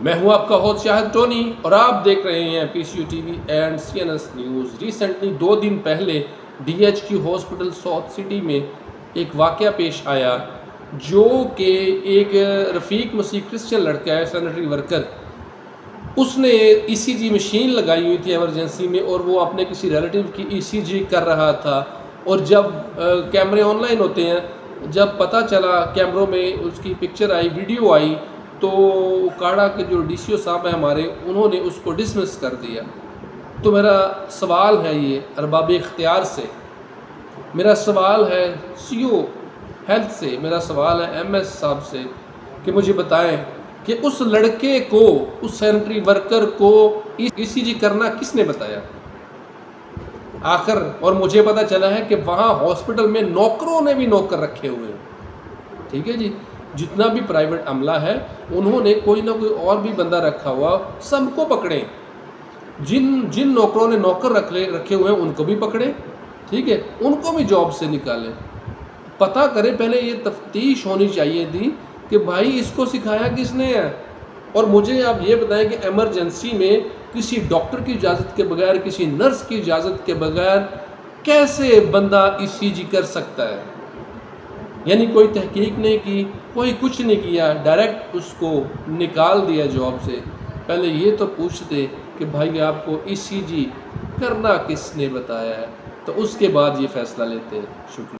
میں ہوں آپ کا ہوسٹ شاہد ٹونی اور آپ دیکھ رہے ہیں PCU TV and CNS news. Recently 2 دن پہلے DHQ ہاسپٹل ساؤتھ سٹی میں ایک واقعہ پیش آیا جو کہ ایک رفیق مسیح کرسچن لڑکا ہے، سینیٹری ورکر، اس نے ECG مشین لگائی ہوئی تھی ایمرجنسی میں اور وہ اپنے کسی ریلیٹیو کی ECG کر رہا تھا، اور جب کیمرے آن لائن ہوتے ہیں، جب پتہ چلا کیمروں میں اس کی پکچر آئی، ویڈیو آئی، تو کاڑا کے جو DCO صاحب ہیں ہمارے، انہوں نے اس کو ڈسمس کر دیا۔ تو میرا سوال ہے یہ ارباب اختیار سے، میرا سوال ہے CO ہیلتھ سے، میرا سوال ہے MS صاحب سے کہ مجھے بتائیں کہ اس لڑکے کو، اس سینیٹری ورکر کو ECG کرنا کس نے بتایا آخر؟ اور مجھے پتا چلا ہے کہ وہاں ہاسپٹل میں نوکروں نے بھی نوکر رکھے ہوئے ہیں، ٹھیک ہے جی، جتنا بھی پرائیویٹ عملہ ہے انہوں نے کوئی نہ کوئی اور بھی بندہ رکھا ہوا، سب کو پکڑیں، جن نوکروں نے نوکر رکھے ہوئے ہیں ان کو بھی پکڑیں، ٹھیک ہے، ان کو بھی جاب سے نکالیں، پتہ کریں، پہلے یہ تفتیش ہونی چاہیے تھی کہ بھائی اس کو سکھایا کس نے ہے۔ اور مجھے آپ یہ بتائیں کہ ایمرجنسی میں کسی ڈاکٹر کی اجازت کے بغیر، کسی نرس کی اجازت کے بغیر کیسے بندہ ECG کر سکتا ہے؟ یعنی کوئی تحقیق نہیں کی، کوئی کچھ نہیں کیا، ڈائریکٹ اس کو نکال دیا جاب سے۔ پہلے یہ تو پوچھتے کہ بھائی آپ کو ECG کرنا کس نے بتایا ہے، تو اس کے بعد یہ فیصلہ لیتے۔ شکریہ۔